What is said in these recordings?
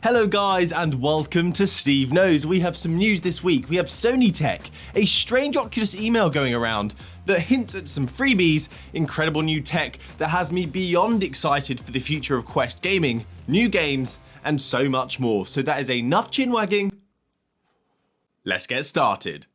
Hello guys and welcome to SteveKnows. We have some news this week. We have Sony Tech, a strange Oculus email going around that hints at some freebies, incredible new tech that has me beyond excited for the future of Quest gaming, new games, and so much more. So that is enough chin wagging. Let's get started.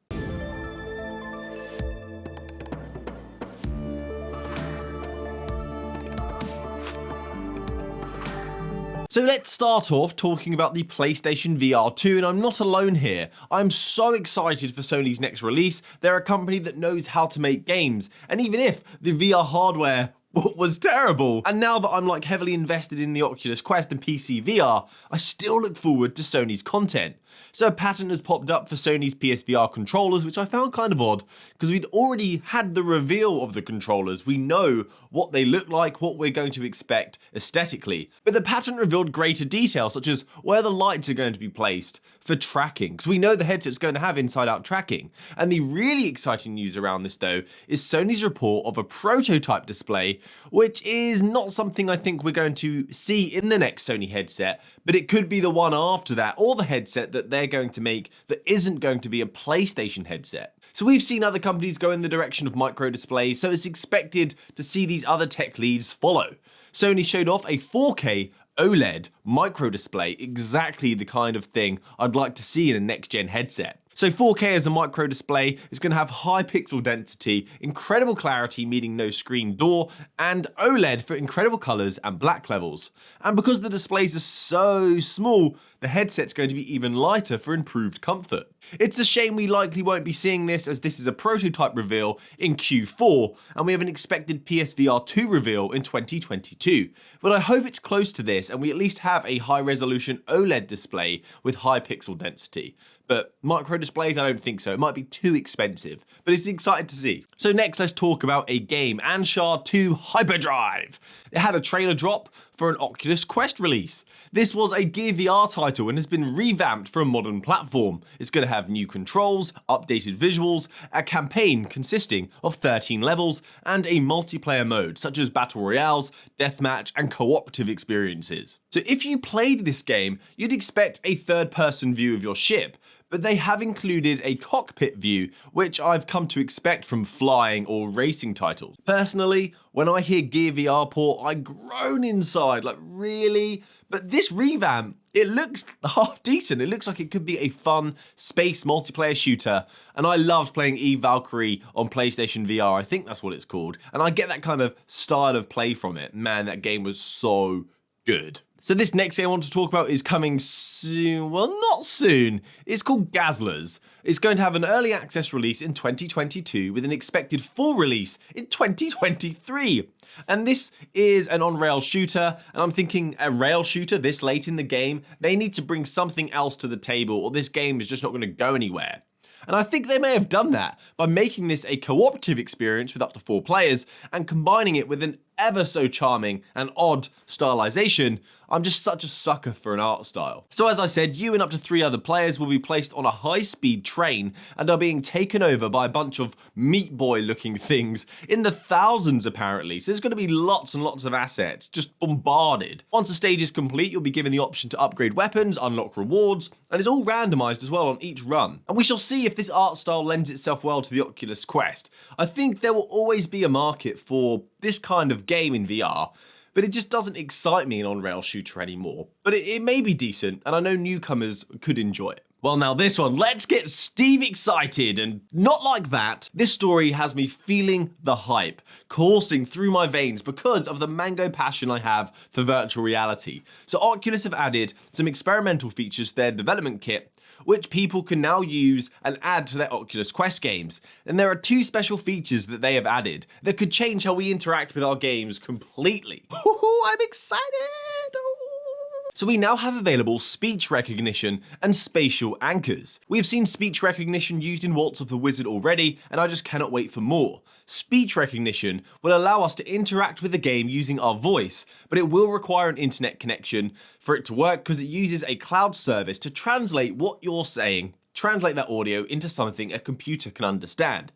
So let's start off talking about the PlayStation VR 2, and I'm not alone here. I'm so excited for Sony's next release. They're a company that knows how to make games, and even if the VR hardware was terrible, and now that I'm like heavily invested in the Oculus Quest and PC VR, I still look forward to Sony's content. So a patent has popped up for Sony's PSVR controllers, which I found kind of odd, because we'd already had the reveal of the controllers. We know what they look like, what we're going to expect aesthetically. But the patent revealed greater detail, such as where the lights are going to be placed for tracking, because we know the headset's going to have inside-out tracking. And the really exciting news around this, though, is Sony's report of a prototype display, which is not something I think we're going to see in the next Sony headset, but it could be the one after that, or the headset that they're going to make that isn't going to be a PlayStation headset. So we've seen other companies go in the direction of micro displays, so it's expected to see these other tech leads follow. Sony showed off a 4K OLED micro display, exactly the kind of thing I'd like to see in a next-gen headset. So 4K as a micro display is going to have high pixel density, incredible clarity meaning no screen door, and OLED for incredible colors and black levels. And because the displays are so small, the headset's going to be even lighter for improved comfort. It's a shame we likely won't be seeing this, as this is a prototype reveal in Q4, and we have an expected PSVR 2 reveal in 2022. But I hope it's close to this and we at least have a high resolution OLED display with high pixel density. But micro displays, I don't think so. It might be too expensive, but it's exciting to see. So next, let's talk about a game, Anshar 2 Hyperdrive. It had a trailer drop for an Oculus Quest release. This was a Gear VR title and has been revamped for a modern platform. It's going to have new controls, updated visuals, a campaign consisting of 13 levels, and a multiplayer mode such as battle royales, deathmatch, and cooperative experiences. So if you played this game, you'd expect a third-person view of your ship, but they have included a cockpit view, which I've come to expect from flying or racing titles. Personally, when I hear Gear VR port, I groan inside, like really? But this revamp, it looks half decent. It looks like it could be a fun space multiplayer shooter, and I loved playing Eve Valkyrie on PlayStation VR, I think that's what it's called, and I get that kind of style of play from it. Man, that game was so good. So this next thing I want to talk about is coming soon, well not soon, it's called Gazzlers. It's going to have an early access release in 2022 with an expected full release in 2023. And this is an on-rail shooter, and I'm thinking a rail shooter this late in the game, they need to bring something else to the table or this game is just not going to go anywhere. And I think they may have done that by making this a cooperative experience with up to 4 players and combining it with an ever so charming and odd stylization. I'm just such a sucker for an art style. So as I said, you and up to 3 other players will be placed on a high-speed train and are being taken over by a bunch of Meat Boy looking things in the thousands apparently. So there's going to be lots and lots of assets just bombarded. Once a stage is complete, you'll be given the option to upgrade weapons, unlock rewards, and it's all randomized as well on each run. And we shall see if this art style lends itself well to the Oculus Quest. I think there will always be a market for this kind of game in VR, but it just doesn't excite me an on-rail shooter anymore. But it may be decent, and I know newcomers could enjoy it. Well now this one, let's get Steve excited, and not like that. This story has me feeling the hype coursing through my veins because of the mango passion I have for virtual reality. So Oculus have added some experimental features to their development kit, which people can now use and add to their Oculus Quest games. And there are 2 special features that they have added that could change how we interact with our games completely. I'm excited! So we now have available speech recognition and spatial anchors. We have seen speech recognition used in Waltz of the Wizard already, and I just cannot wait for more. Speech recognition will allow us to interact with the game using our voice, but it will require an internet connection for it to work because it uses a cloud service to translate what you're saying, translate that audio into something a computer can understand.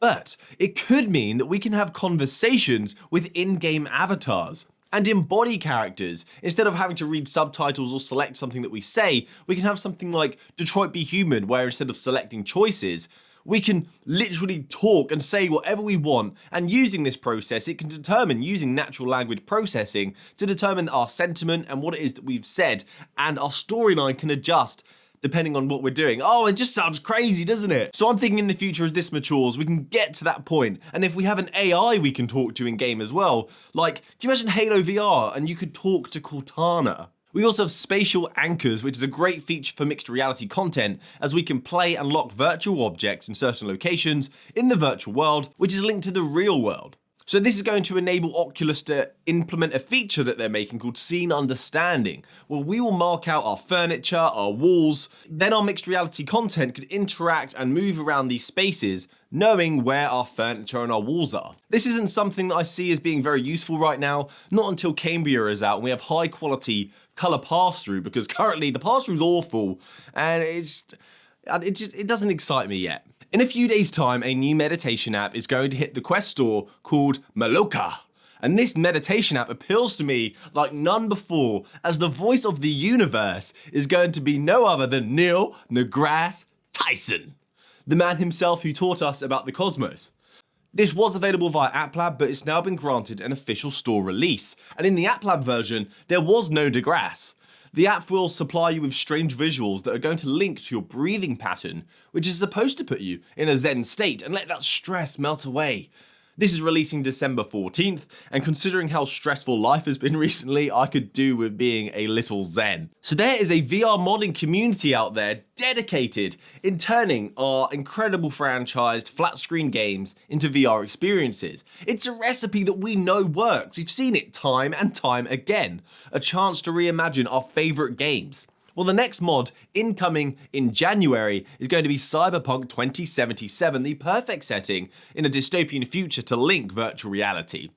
But it could mean that we can have conversations with in-game avatars. and embody characters. Instead of having to read subtitles or select something that we say, we can have something like Detroit Be Human, where instead of selecting choices, we can literally talk and say whatever we want, and using this process, it can determine, using natural language processing, to determine our sentiment and what it is that we've said, and our storyline can adjust depending on what we're doing. Oh, it just sounds crazy, doesn't it? So I'm thinking in the future, as this matures, we can get to that point. And if we have an AI we can talk to in game as well, like, can you imagine Halo VR and you could talk to Cortana? We also have spatial anchors, which is a great feature for mixed reality content, as we can play and lock virtual objects in certain locations in the virtual world, which is linked to the real world. So this is going to enable Oculus to implement a feature that they're making called scene understanding, where we will mark out our furniture, our walls, then our mixed reality content could interact and move around these spaces, knowing where our furniture and our walls are. This isn't something that I see as being very useful right now, not until Cambria is out and we have high quality color pass-through, because currently the pass-through is awful and it doesn't excite me yet. In a few days' time, a new meditation app is going to hit the Quest store called Maloka. And this meditation app appeals to me like none before, as the voice of the universe is going to be no other than Neil deGrasse Tyson, the man himself who taught us about the cosmos. This was available via App Lab, but it's now been granted an official store release. And in the App Lab version, there was no deGrasse. The app will supply you with strange visuals that are going to link to your breathing pattern, which is supposed to put you in a Zen state and let that stress melt away. This is releasing December 14th, and considering how stressful life has been recently, I could do with being a little zen. So there is a VR modding community out there dedicated in turning our incredible franchised flat screen games into VR experiences. It's a recipe that we know works. We've seen it time and time again. A chance to reimagine our favourite games. Well, the next mod, incoming in January, is going to be Cyberpunk 2077, the perfect setting in a dystopian future to link virtual reality.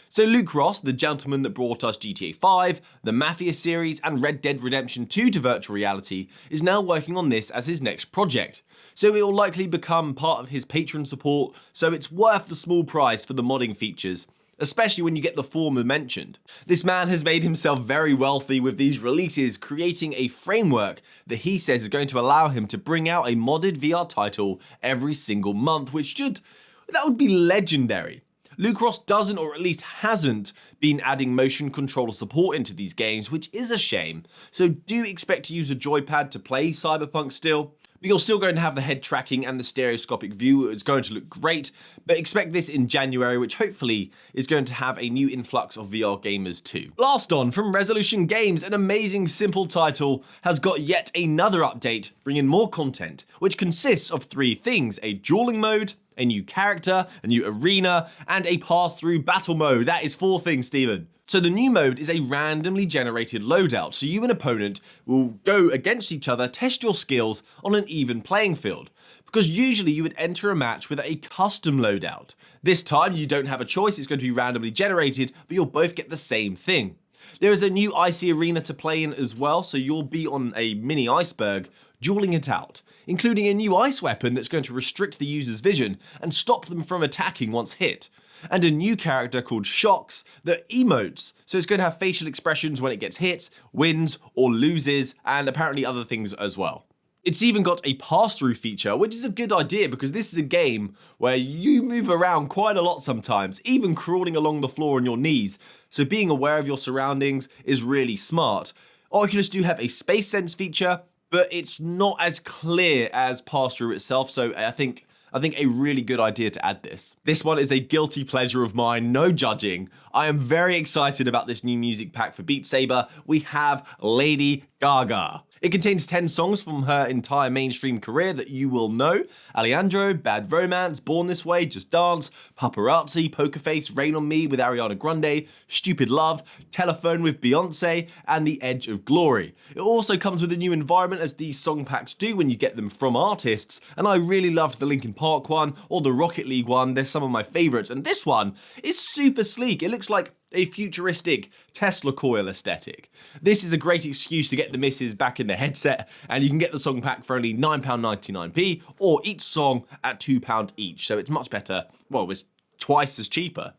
So Luke Ross, the gentleman that brought us GTA 5, the Mafia series, and Red Dead Redemption 2 to virtual reality, is now working on this as his next project. So it will likely become part of his Patreon support, so it's worth the small price for the modding features, especially when you get the former mentioned. This man has made himself very wealthy with these releases, creating a framework that he says is going to allow him to bring out a modded VR title every single month, that would be legendary. Luke Ross doesn't, or at least hasn't, been adding motion controller support into these games, which is a shame. So do expect to use a joypad to play Cyberpunk still. But you're still going to have the head tracking and the stereoscopic view. It's going to look great, but expect this in January, which hopefully is going to have a new influx of VR gamers too. BlastOn from Resolution Games, an amazing simple title, has got yet another update, bringing more content, which consists of 3 things: a dueling mode, a new character, a new arena, and a pass-through battle mode. That is 4 things, Steven. So the new mode is a randomly generated loadout, so you and opponent will go against each other, test your skills on an even playing field. Because usually you would enter a match with a custom loadout. This time you don't have a choice, it's going to be randomly generated, but you'll both get the same thing. There is a new icy arena to play in as well, so you'll be on a mini iceberg, dueling it out, including a new ice weapon that's going to restrict the user's vision and stop them from attacking once hit. And a new character called Shocks that emotes, so it's going to have facial expressions when it gets hit, wins or loses, and apparently other things as well. It's even got a pass-through feature, which is a good idea because this is a game where you move around quite a lot sometimes, even crawling along the floor on your knees, so being aware of your surroundings is really smart. Oculus do have a space sense feature, but it's not as clear as pass-through itself, so I think a really good idea to add this. This one is a guilty pleasure of mine, no judging. I am very excited about this new music pack for Beatsaber. We have LadyGaga. It contains 10 songs from her entire mainstream career that you will know: Alejandro, Bad Romance, Born This Way, Just Dance, Paparazzi, Poker Face, Rain on Me with Ariana Grande, Stupid Love, Telephone with Beyonce, and The Edge of Glory. It also comes with a new environment, as these song packs do when you get them from artists, and I really loved the Linkin Park one or the Rocket League one. They're some of my favorites, and this one is super sleek. It looks like a futuristic Tesla coil aesthetic. This is a great excuse to get the misses back in the headset, and you can get the song pack for only £9.99p, or each song at £2 each, so it's much better. Well, it's twice as cheaper.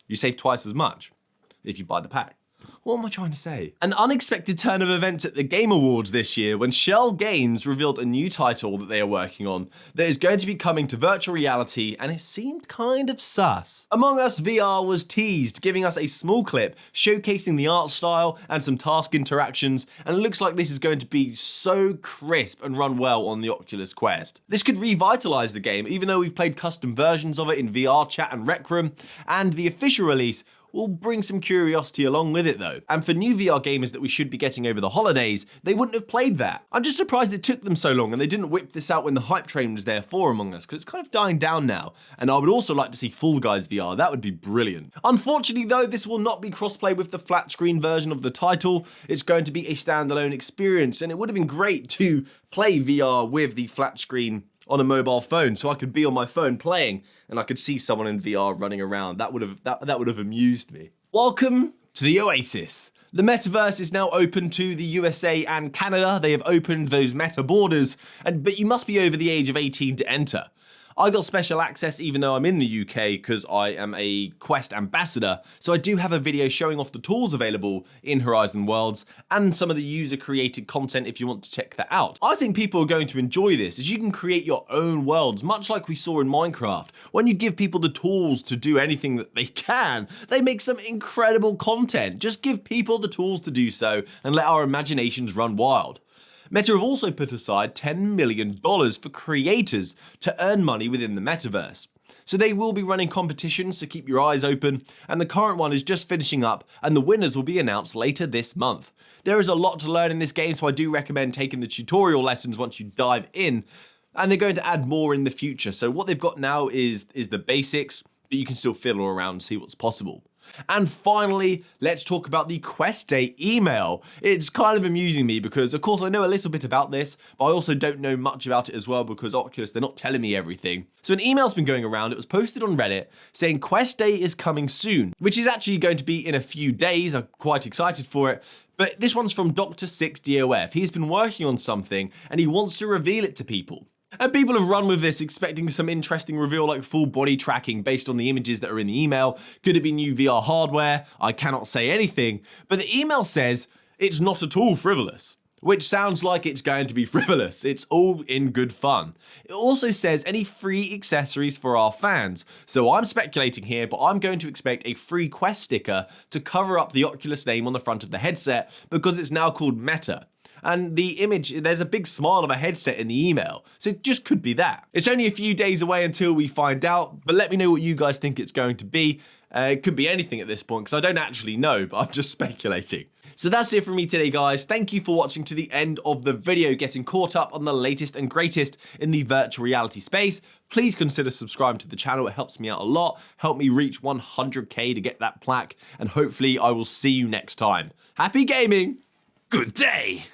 You save twice as much. if you buy the pack. What am I trying to say? An unexpected turn of events at the Game Awards this year when Shell Games revealed a new title that they are working on that is going to be coming to virtual reality, and it seemed kind of sus. Among Us VR was teased, giving us a small clip showcasing the art style and some task interactions, and it looks like this is going to be so crisp and run well on the Oculus Quest. This could revitalize the game, even though we've played custom versions of it in VR chat and Rec Room, and the official release will bring some curiosity along with it though. And for new VR gamers that we should be getting over the holidays, they wouldn't have played that. I'm just surprised it took them so long and they didn't whip this out when the hype train was there for Among Us, because it's kind of dying down now. And I would also like to see Fall Guys VR, that would be brilliant. Unfortunately though, this will not be crossplay with the flat screen version of the title. It's going to be a standalone experience, and it would have been great to play VR with the flat screen on a mobile phone, so I could be on my phone playing and I could see someone in VR running around. That would have amused me. Welcome to the Oasis. The MetaVerse is now open to the USA and Canada. They have opened those meta borders, but you must be over the age of 18 to enter. I got special access even though I'm in the UK because I am a Quest ambassador, so I do have a video showing off the tools available in Horizon Worlds and some of the user created content if you want to check that out. I think people are going to enjoy this as you can create your own worlds, much like we saw in Minecraft. When you give people the tools to do anything that they can, they make some incredible content. Just give people the tools to do so and let our imaginations run wild. Meta have also put aside $10 million for creators to earn money within the metaverse. So they will be running competitions, so keep your eyes open, and the current one is just finishing up and the winners will be announced later this month. There is a lot to learn in this game, so I do recommend taking the tutorial lessons once you dive in, and they're going to add more in the future. So what they've got now is the basics, but you can still fiddle around and see what's possible. And finally, let's talk about the Quest Day email. It's kind of amusing me because, of course, I know a little bit about this, but I also don't know much about it as well because Oculus, they're not telling me everything. So an email's been going around, it was posted on Reddit, saying Quest Day is coming soon, which is actually going to be in a few days. I'm quite excited for it. But this one's from Dr. 6DOF. He's been working on something and he wants to reveal it to people. And people have run with this expecting some interesting reveal like full body tracking based on the images that are in the email. Could it be new VR hardware? I cannot say anything. But the email says it's not at all frivolous, which sounds like it's going to be frivolous. It's all in good fun. It also says any free accessories for our fans. So I'm speculating here, but I'm going to expect a free Quest sticker to cover up the Oculus name on the front of the headset because it's now called Meta. And the image, there's a big smile of a headset in the email, so it just could be that. It's only a few days away until we find out, but let me know what you guys think it's going to be. It could be anything at this point, because I don't actually know, but I'm just speculating. So that's it from me today, guys. Thank you for watching to the end of the video, getting caught up on the latest and greatest in the virtual reality space. Please consider subscribing to the channel. It helps me out a lot. Help me reach 100k to get that plaque, and hopefully I will see you next time. Happy gaming! Good day!